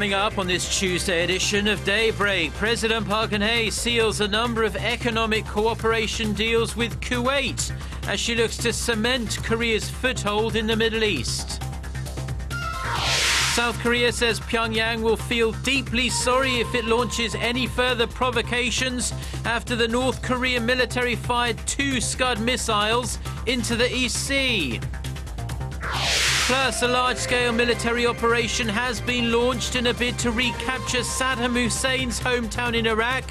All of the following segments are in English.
Coming up on this Tuesday edition of Daybreak, President Park Geun-hye seals a number of economic cooperation deals with Kuwait as she looks to cement Korea's foothold in the Middle East. South Korea says Pyongyang will feel deeply sorry if it launches any further provocations after the North Korean military fired 2 Scud missiles into the East Sea. Plus, a large-scale military operation has been launched in a bid to recapture Saddam Hussein's hometown in Iraq.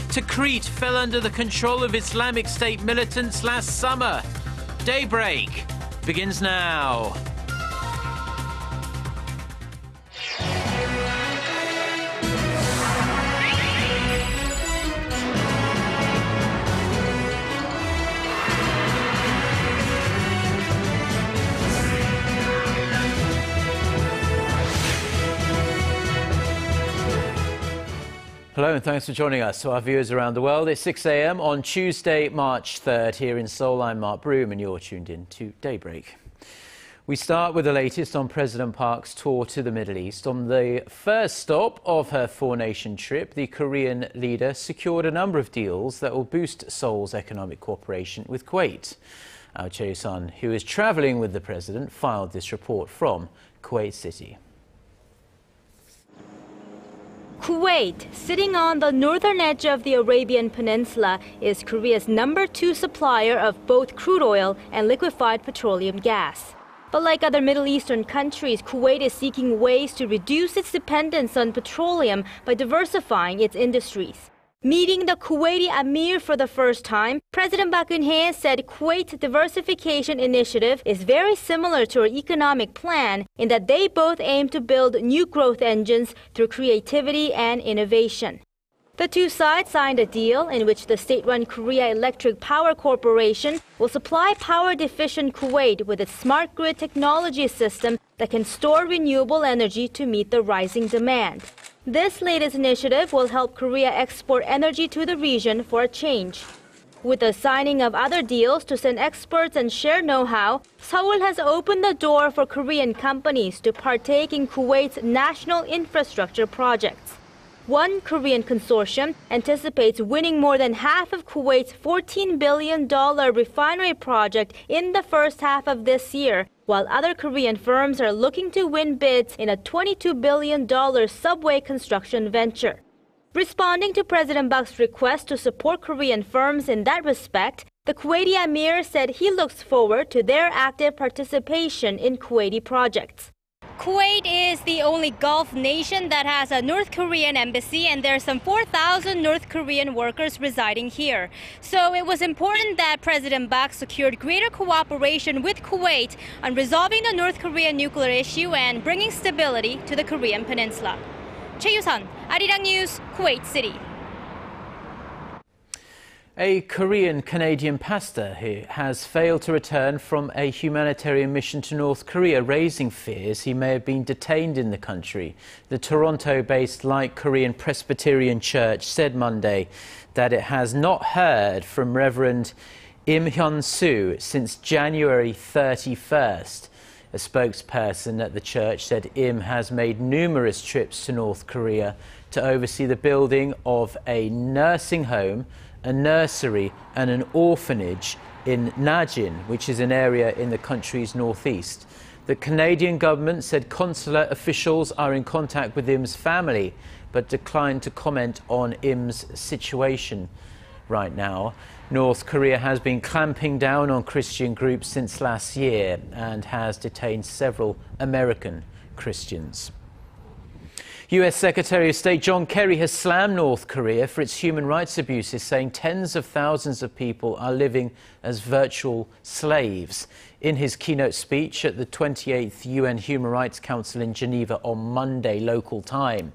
Tikrit fell under the control of Islamic State militants last summer. Daybreak begins now. Hello and thanks for joining us. To our viewers around the world, it's 6 a.m. on Tuesday, March 3rd. Here in Seoul, I'm Mark Broome and you're tuned in to Daybreak. We start with the latest on President Park's tour to the Middle East. On the first stop of her 4-nation trip, the Korean leader secured a number of deals that will boost Seoul's economic cooperation with Kuwait. Our Chae-sun, who is travelling with the president, filed this report from Kuwait City. Kuwait, sitting on the northern edge of the Arabian Peninsula, is Korea's #2 supplier of both crude oil and liquefied petroleum gas. But like other Middle Eastern countries, Kuwait is seeking ways to reduce its dependence on petroleum by diversifying its industries. Meeting the Kuwaiti Emir for the first time, President Park Geun-hye said Kuwait's diversification initiative is very similar to her economic plan in that they both aim to build new growth engines through creativity and innovation. The two sides signed a deal in which the state-run Korea Electric Power Corporation will supply power-deficient Kuwait with its smart grid technology system that can store renewable energy to meet the rising demand. This latest initiative will help Korea export energy to the region for a change. With the signing of other deals to send experts and share know-how, Seoul has opened the door for Korean companies to partake in Kuwait's national infrastructure projects. One Korean consortium anticipates winning more than half of Kuwait's $14 billion refinery project in the first half of this year, while other Korean firms are looking to win bids in a $22 billion subway construction venture. Responding to President Park's request to support Korean firms in that respect, the Kuwaiti Emir said he looks forward to their active participation in Kuwaiti projects. Kuwait is the only Gulf nation that has a North Korean embassy, and there are some 4,000 North Korean workers residing here. So it was important that President Park secured greater cooperation with Kuwait on resolving the North Korean nuclear issue and bringing stability to the Korean peninsula. Chae-sun, Arirang News, Kuwait City. A Korean-Canadian pastor who has failed to return from a humanitarian mission to North Korea, raising fears he may have been detained in the country. The Toronto-based Light Korean Presbyterian Church said Monday that it has not heard from Reverend Im Hyun-soo since January 31st. A spokesperson at the church said Im has made numerous trips to North Korea to oversee the building of a nursing home, a nursery and an orphanage in Najin, which is an area in the country's northeast. The Canadian government said consular officials are in contact with Im's family, but declined to comment on Im's situation right now. North Korea has been clamping down on Christian groups since last year and has detained several American Christians. US Secretary of State John Kerry has slammed North Korea for its human rights abuses, saying tens of thousands of people are living as virtual slaves. In his keynote speech at the 28th UN Human Rights Council in Geneva on Monday local time,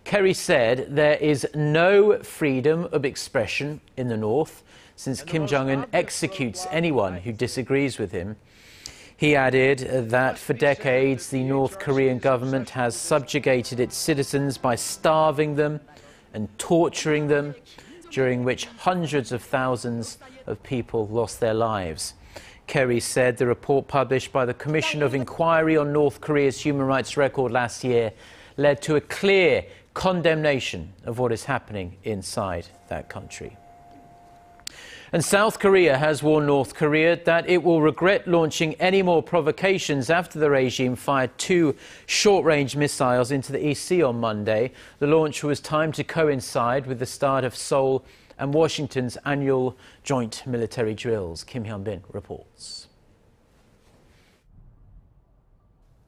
Kerry said there is no freedom of expression in the North since Kim Jong-un executes anyone who disagrees with him. He added that for decades the North Korean government has subjugated its citizens by starving them and torturing them, during which hundreds of thousands of people lost their lives. Kerry said the report published by the Commission of Inquiry on North Korea's human rights record last year led to a clear condemnation of what is happening inside that country. And South Korea has warned North Korea that it will regret launching any more provocations after the regime fired 2 short-range missiles into the East Sea on Monday. The launch was timed to coincide with the start of Seoul and Washington's annual joint military drills. Kim Hyun-bin reports.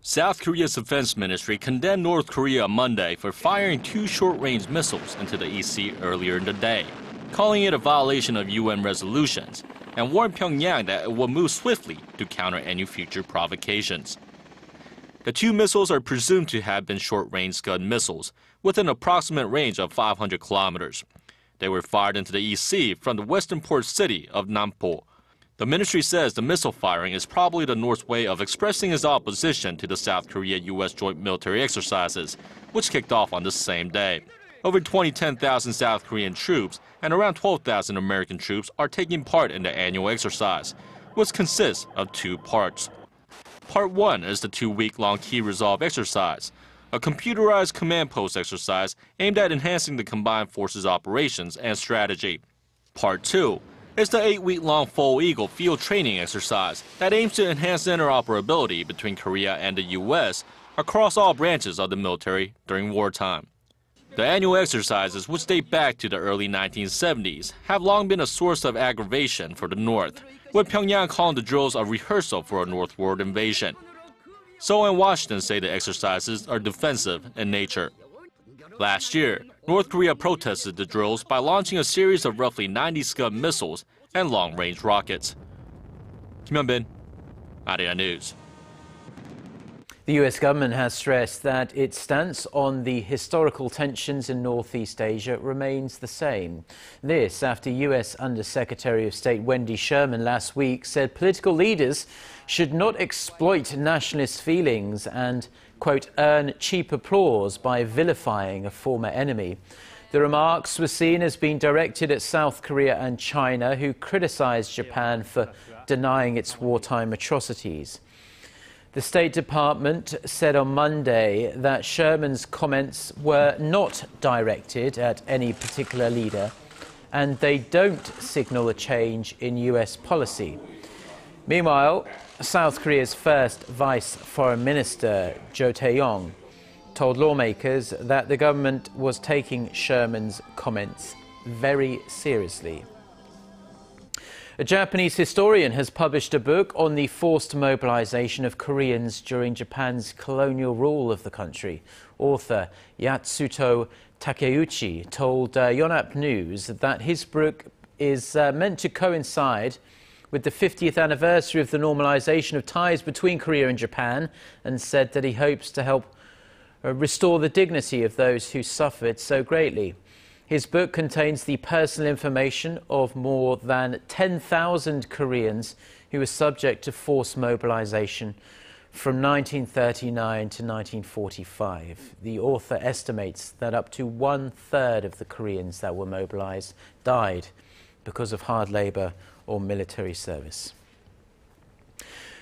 South Korea's defense ministry condemned North Korea on Monday for firing 2 short-range missiles into the East Sea earlier in the day, calling it a violation of UN resolutions, and warned Pyongyang that it will move swiftly to counter any future provocations. The 2 missiles are presumed to have been short-range Scud missiles, with an approximate range of 500 kilometers. They were fired into the East Sea from the western port city of Nampo. The ministry says the missile firing is probably the North's way of expressing its opposition to the South Korea-U.S. joint military exercises, which kicked off on the same day. Over 10,000 South Korean troops and around 12,000 American troops are taking part in the annual exercise, which consists of 2 parts. Part 1 is the 2-week-long Key Resolve exercise, a computerized command post exercise aimed at enhancing the combined forces' operations and strategy. Part 2 is the 8-week-long Full Eagle field training exercise that aims to enhance interoperability between Korea and the U.S. across all branches of the military during wartime. The annual exercises, which date back to the early 1970s, have long been a source of aggravation for the North, with Pyongyang calling the drills a rehearsal for a northward invasion. Seoul and Washington say the exercises are defensive in nature. Last year, North Korea protested the drills by launching a series of roughly 90 Scud missiles and long-range rockets. Kim Hyun-bin, Arirang News. The US government has stressed that its stance on the historical tensions in Northeast Asia remains the same. This after US Undersecretary of State Wendy Sherman last week said political leaders should not exploit nationalist feelings and, quote, earn cheap applause by vilifying a former enemy. The remarks were seen as being directed at South Korea and China, who criticized Japan for denying its wartime atrocities. The State Department said on Monday that Sherman's comments were not directed at any particular leader, and they don't signal a change in US policy. Meanwhile, South Korea's first Vice Foreign Minister, Jo Tae-yong, told lawmakers that the government was taking Sherman's comments very seriously. A Japanese historian has published a book on the forced mobilization of Koreans during Japan's colonial rule of the country. Author Yatsuto Takeuchi told Yonhap News that his book is meant to coincide with the 50th anniversary of the normalization of ties between Korea and Japan, and said that he hopes to help restore the dignity of those who suffered so greatly. His book contains the personal information of more than 10,000 Koreans who were subject to forced mobilization from 1939 to 1945. The author estimates that up to 1/3 of the Koreans that were mobilized died because of hard labor or military service.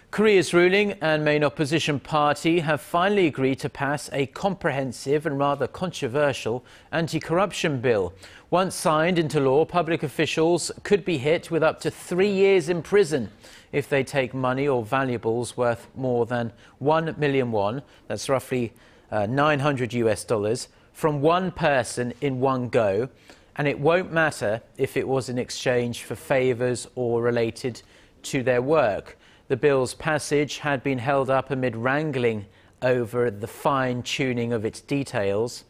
Korea's ruling and main opposition party have finally agreed to pass a comprehensive and rather controversial anti-corruption bill. Once signed into law, public officials could be hit with up to 3 years in prison if they take money or valuables worth more than 1 million won, that's roughly $900 from one person in one go, and it won't matter if it was in exchange for favors or related to their work. The bill's passage had been held up amid wrangling over the fine-tuning of its details.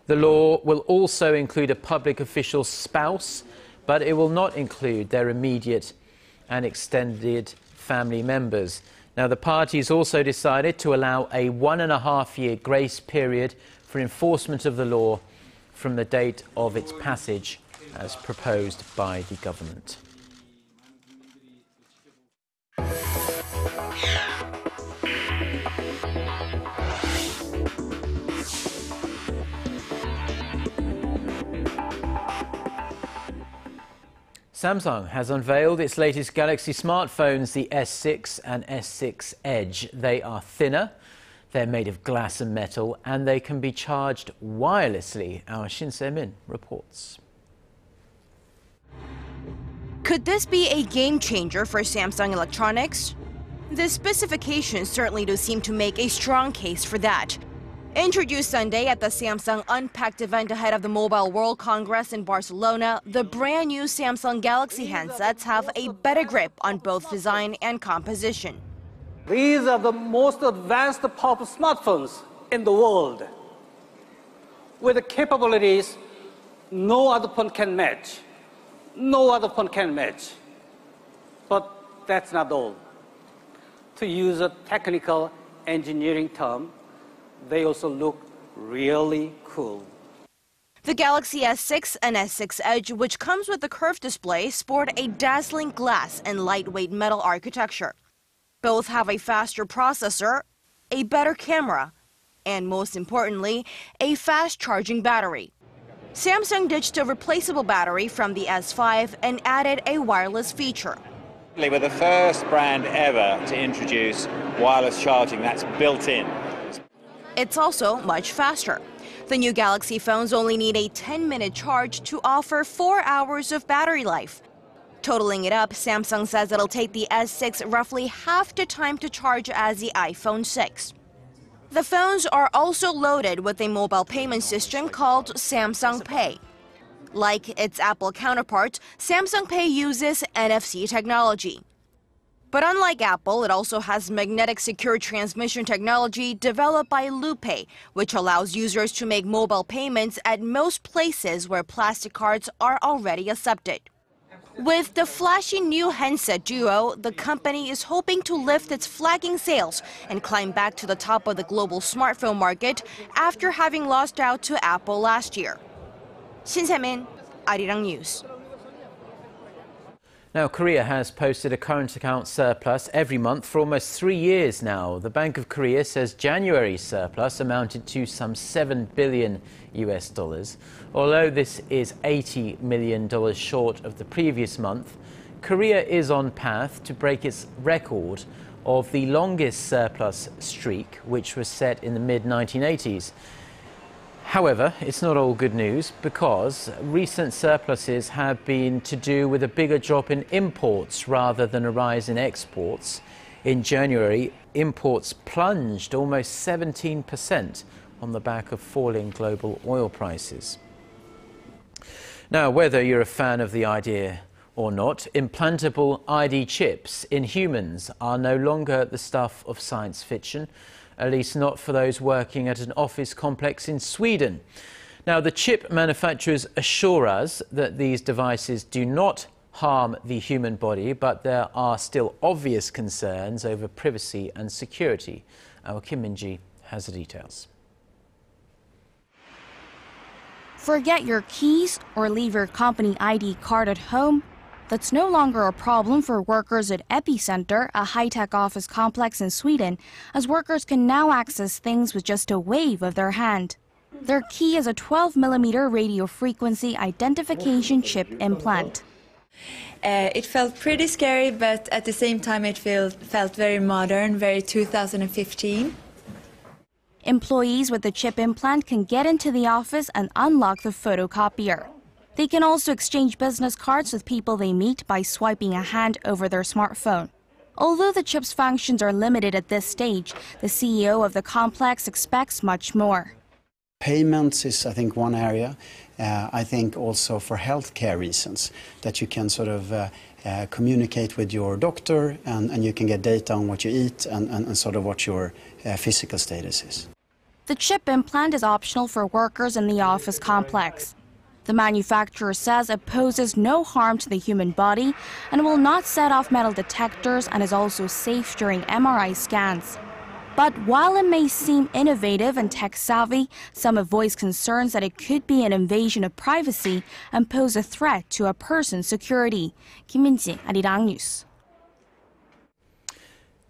The law will also include a public official's spouse, but it will not include their immediate and extended family members. Now, the parties also decided to allow a 1.5-year grace period for enforcement of the law from the date of its passage, as proposed by the government. Samsung has unveiled its latest Galaxy smartphones, the S6 and S6 Edge. They are thinner, They're made of glass and metal, and they can be charged wirelessly. Our Shin Se-min reports. Could this be a game changer for Samsung Electronics? The specifications certainly do seem to make a strong case for that. Introduced Sunday at the Samsung Unpacked event ahead of the Mobile World Congress in Barcelona, the brand new Samsung Galaxy handsets have a better grip on both design and composition. These are the most advanced pop smartphones in the world, with the capabilities no other phone can match. No other phone can match. But that's not all. To use a technical engineering term, they also look really cool. The Galaxy S6 and S6 Edge, which comes with the curved display, sport a dazzling glass and lightweight metal architecture. Both have a faster processor, a better camera, and most importantly, a fast-charging battery. Samsung ditched a replaceable battery from the S5 and added a wireless feature. We're the first brand ever to introduce wireless charging that's built in. It's also much faster. The new Galaxy phones only need a 10-minute charge to offer 4 hours of battery life. Totaling it up, Samsung says it'll take the S6 roughly half the time to charge as the iPhone 6. The phones are also loaded with a mobile payment system called Samsung Pay. Like its Apple counterpart, Samsung Pay uses NFC technology. But unlike Apple, it also has magnetic secure transmission technology developed by Lupe, which allows users to make mobile payments at most places where plastic cards are already accepted. With the flashy new handset duo, the company is hoping to lift its flagging sales and climb back to the top of the global smartphone market after having lost out to Apple last year. Shin Se-min, Arirang News. Now, Korea has posted a current account surplus every month for almost 3 years now. The Bank of Korea says January's surplus amounted to some $7 billion. Although this is $80 million short of the previous month, Korea is on path to break its record of the longest surplus streak, which was set in the mid-1980s. However, it's not all good news, because recent surpluses have been to do with a bigger drop in imports rather than a rise in exports. In January, imports plunged almost 17% on the back of falling global oil prices. Now, whether you're a fan of the idea or not, implantable ID chips in humans are no longer the stuff of science fiction. At least not for those working at an office complex in Sweden. Now, the chip manufacturers assure us that these devices do not harm the human body, but there are still obvious concerns over privacy and security. Our Kim Min-ji has the details. Forget your keys or leave your company ID card at home? That's no longer a problem for workers at Epicenter, a high-tech office complex in Sweden, as workers can now access things with just a wave of their hand. Their key is a 12mm radio frequency identification chip implant. It felt pretty scary, but at the same time it felt very modern, very 2015. Employees with the chip implant can get into the office and unlock the photocopier. They can also exchange business cards with people they meet by swiping a hand over their smartphone. Although the chip's functions are limited at this stage, the CEO of the complex expects much more. Payments is, I think, one area. I think also for healthcare reasons, that you can sort of communicate with your doctor and you can get data on what you eat and sort of what your physical status is. The chip implant is optional for workers in the office complex. The manufacturer says it poses no harm to the human body and will not set off metal detectors and is also safe during MRI scans. But while it may seem innovative and tech-savvy, some have voiced concerns that it could be an invasion of privacy and pose a threat to a person's security. Kim Min-ji, Arirang News.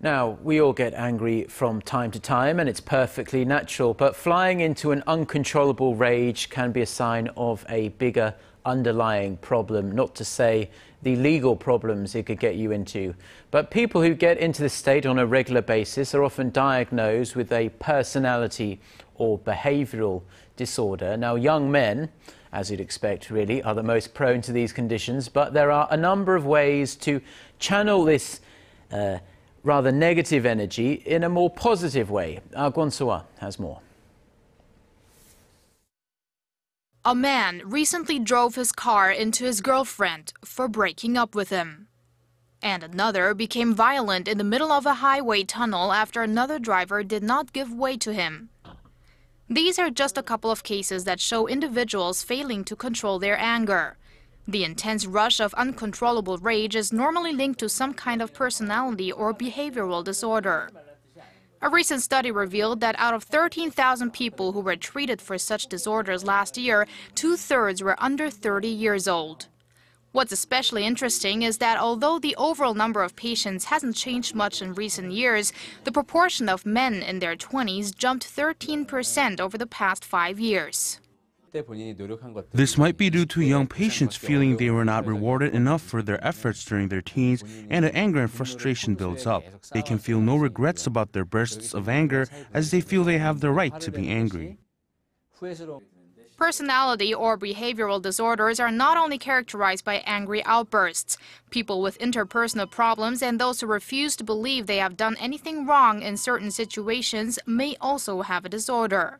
Now, we all get angry from time to time, and it's perfectly natural, but flying into an uncontrollable rage can be a sign of a bigger underlying problem, not to say the legal problems it could get you into. But people who get into this state on a regular basis are often diagnosed with a personality or behavioural disorder. Now, young men, as you'd expect really, are the most prone to these conditions, but there are a number of ways to channel this rather negative energy in a more positive way. Gwon-soa has more. A man recently drove his car into his girlfriend for breaking up with him. And another became violent in the middle of a highway tunnel after another driver did not give way to him. These are just a couple of cases that show individuals failing to control their anger. The intense rush of uncontrollable rage is normally linked to some kind of personality or behavioral disorder. A recent study revealed that out of 13,000 people who were treated for such disorders last year, 2/3 were under 30 years old. What's especially interesting is that although the overall number of patients hasn't changed much in recent years, the proportion of men in their 20s jumped 13% over the past 5 years. This might be due to young patients feeling they were not rewarded enough for their efforts during their teens, and the anger and frustration builds up. They can feel no regrets about their bursts of anger as they feel they have the right to be angry. Personality or behavioral disorders are not only characterized by angry outbursts. People with interpersonal problems and those who refuse to believe they have done anything wrong in certain situations may also have a disorder.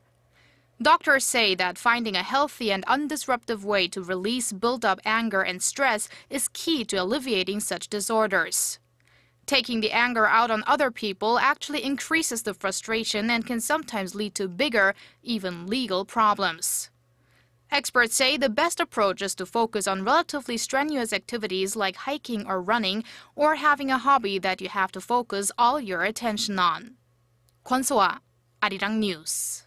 Doctors say that finding a healthy and undisruptive way to release built-up anger and stress is key to alleviating such disorders. Taking the anger out on other people actually increases the frustration and can sometimes lead to bigger, even legal problems. Experts say the best approach is to focus on relatively strenuous activities like hiking or running, or having a hobby that you have to focus all your attention on. Gwon-soa, Arirang News.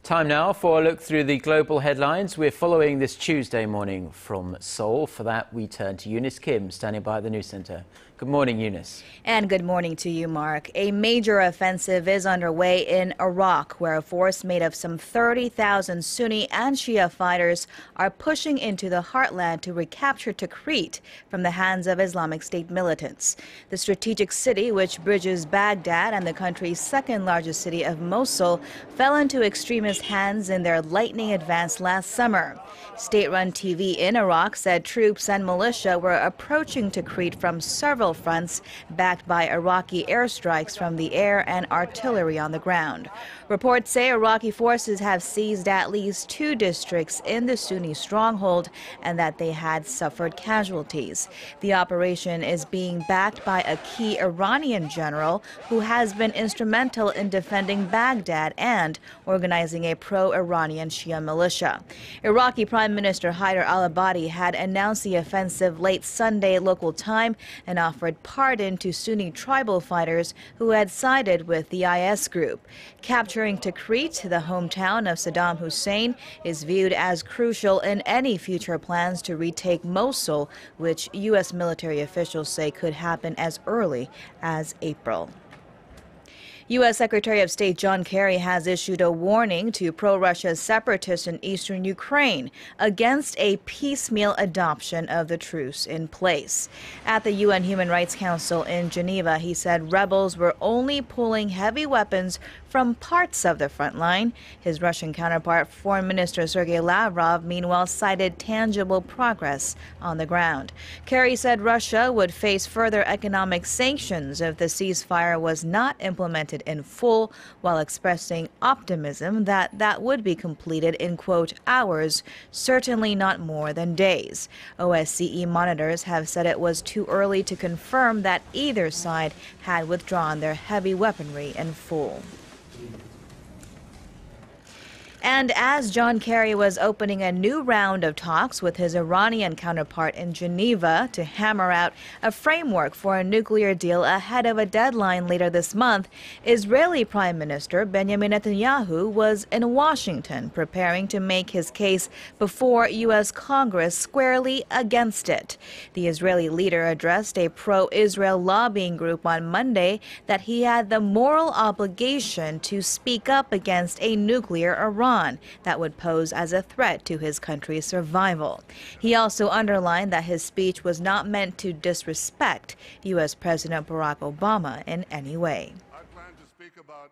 Time now for a look through the global headlines we're following this Tuesday morning from Seoul. For that, we turn to Eunice Kim, standing by at the news center. Good morning, Eunice. And good morning to you, Mark. A major offensive is underway in Iraq, where a force made of some 30,000 Sunni and Shia fighters are pushing into the heartland to recapture Tikrit from the hands of Islamic State militants. The strategic city, which bridges Baghdad and the country's second largest city of Mosul, fell into extremist hands in their lightning advance last summer. State-run TV in Iraq said troops and militia were approaching Tikrit from several fronts, backed by Iraqi airstrikes from the air and artillery on the ground. Reports say Iraqi forces have seized at least 2 districts in the Sunni stronghold and that they had suffered casualties. The operation is being backed by a key Iranian general who has been instrumental in defending Baghdad and organizing a pro-Iranian Shia militia. Iraqi Prime Minister Haider al-Abadi had announced the offensive late Sunday local time and offered pardon to Sunni tribal fighters who had sided with the IS group. Capturing Tikrit, the hometown of Saddam Hussein, is viewed as crucial in any future plans to retake Mosul, which U.S. military officials say could happen as early as April. U.S. Secretary of State John Kerry has issued a warning to pro-Russia separatists in eastern Ukraine against a piecemeal adoption of the truce in place. At the UN Human Rights Council in Geneva, he said rebels were only pulling heavy weapons from parts of the front line. His Russian counterpart, Foreign Minister Sergei Lavrov, meanwhile cited tangible progress on the ground. Kerry said Russia would face further economic sanctions if the ceasefire was not implemented in full, while expressing optimism that that would be completed in, quote, hours, certainly not more than days. OSCE monitors have said it was too early to confirm that either side had withdrawn their heavy weaponry in full. And as John Kerry was opening a new round of talks with his Iranian counterpart in Geneva to hammer out a framework for a nuclear deal ahead of a deadline later this month, Israeli Prime Minister Benjamin Netanyahu was in Washington preparing to make his case before U.S. Congress squarely against it. The Israeli leader addressed a pro-Israel lobbying group on Monday that he had the moral obligation to speak up against a nuclear Iran that would pose as a threat to his country's survival. He also underlined that his speech was not meant to disrespect U.S. President Barack Obama in any way. I plan to speak about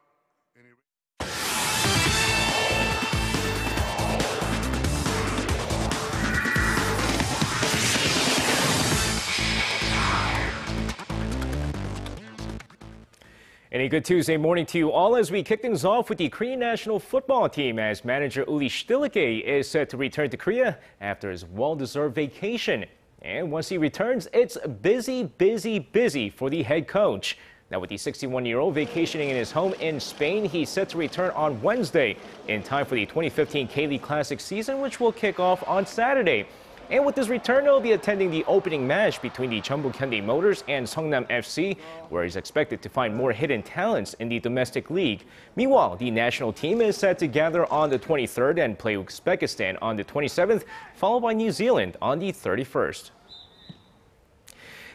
And a good Tuesday morning to you all as we kick things off with the Korean national football team, as manager Uli Stilicke is set to return to Korea after his well-deserved vacation. And once he returns, it's busy for the head coach. Now, with the 61-year-old vacationing in his home in Spain, he's set to return on Wednesday in time for the 2015 K-League Classic season, which will kick off on Saturday. And with his return, he'll be attending the opening match between the Jeonbuk Hyundai Motors and Seongnam FC, where he's expected to find more hidden talents in the domestic league. Meanwhile, the national team is set to gather on the 23rd and play Uzbekistan on the 27th, followed by New Zealand on the 31st.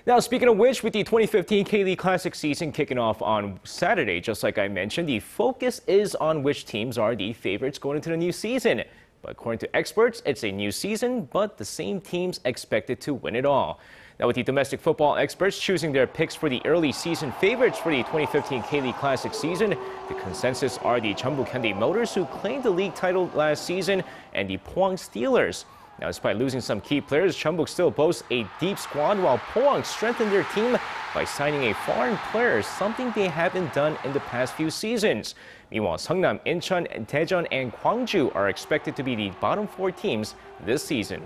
Now, speaking of which, with the 2015 K-League Classic season kicking off on Saturday, just like I mentioned, the focus is on which teams are the favorites going into the new season. But according to experts, it's a new season, but the same teams expected to win it all. Now, with the domestic football experts choosing their picks for the early season favorites for the 2015 K-League Classic season, the consensus are the Jeonbuk Hyundai Motors, who claimed the league title last season, and the Pohang Steelers. Now, despite losing some key players, Jeonbuk still boasts a deep squad, while Pohang strengthened their team by signing a foreign player, something they haven't done in the past few seasons. Meanwhile, Seongnam, Incheon, Daejeon, and Gwangju are expected to be the bottom four teams this season.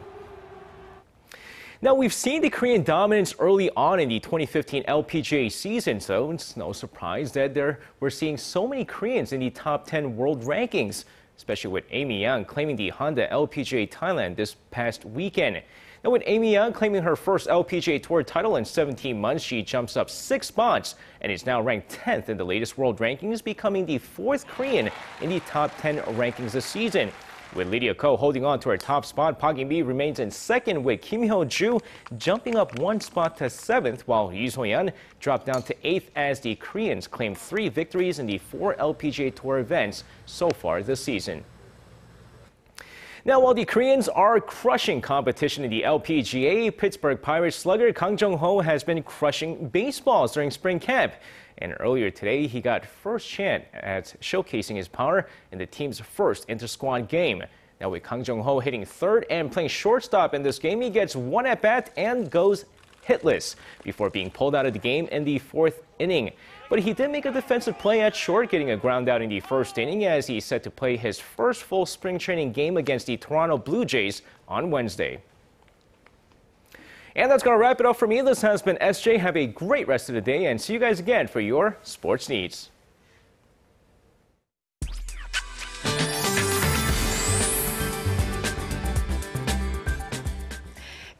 Now, we've seen the Korean dominance early on in the 2015 LPGA season, so it's no surprise that we're seeing so many Koreans in the top 10 world rankings, especially with Amy Yang claiming the Honda LPGA Thailand this past weekend. Now, with Amy Yang claiming her first LPGA Tour title in 17 months, she jumps up 6 spots and is now ranked 10th in the latest world rankings, becoming the 4th Korean in the top 10 rankings this season. With Lydia Ko holding on to her top spot, Park Geun-hye remains in second, with Kim Hyo-ju jumping up 1 spot to 7th, while Lee So-yeon dropped down to 8th as the Koreans claim 3 victories in the 4 LPGA Tour events so far this season. Now, while the Koreans are crushing competition in the LPGA, Pittsburgh Pirates slugger Kang Jungho has been crushing baseballs during spring camp. And earlier today, he got first chance at showcasing his power in the team's first inter-squad game. Now, with Kang Jungho hitting third and playing shortstop in this game, he gets 1 at-bat and goes hitless before being pulled out of the game in the 4th inning. But he did make a defensive play at short, getting a ground out in the 1st inning as he's set to play his first full spring training game against the Toronto Blue Jays on Wednesday. And that's going to wrap it up for me. This has been SJ. Have a great rest of the day and see you guys again for your sports needs.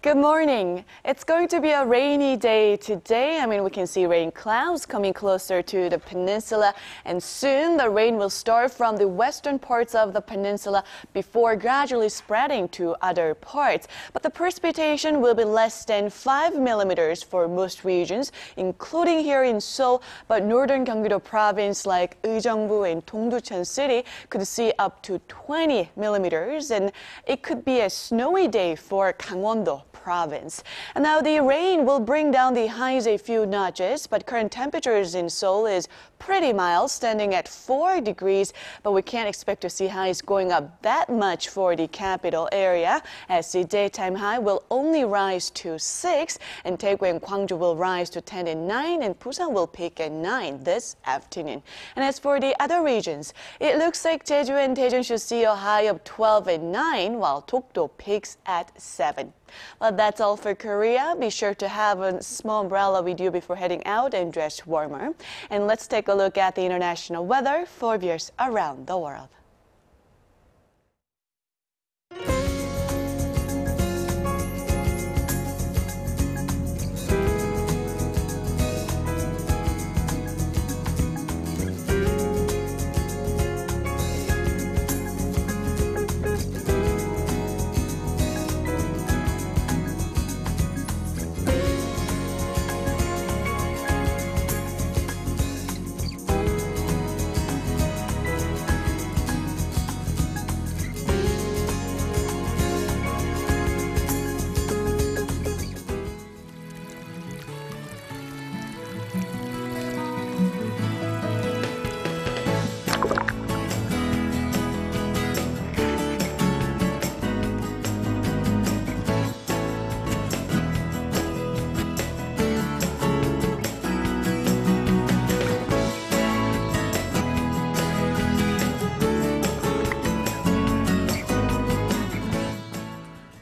Good morning. It's going to be a rainy day today. We can see rain clouds coming closer to the peninsula, and soon the rain will start from the western parts of the peninsula before gradually spreading to other parts. But the precipitation will be less than 5 millimeters for most regions, including here in Seoul, but northern Gyeonggi-do province like Ujeongbu and Dongducheon City could see up to 20 millimeters, and it could be a snowy day for Gangwon-do province. And now the rain will bring down the highs a few notches, but current temperatures in Seoul is pretty mild, standing at 4 degrees, but we can't expect to see highs going up that much for the capital area, as the daytime high will only rise to 6, and Daegu and Gwangju will rise to 10 and 9, and Busan will peak at 9 this afternoon. And as for the other regions, it looks like Jeju and Daejeon should see a high of 12 and 9, while Dokdo peaks at 7. Well, that's all for Korea. Be sure to have a small umbrella with you before heading out and dress warmer. And let's take a look at the international weather for viewers around the world.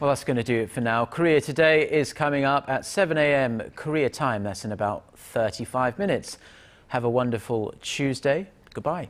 Well, that's going to do it for now. Korea Today is coming up at 7 a.m. Korea time. That's in about 35 minutes. Have a wonderful Tuesday. Goodbye.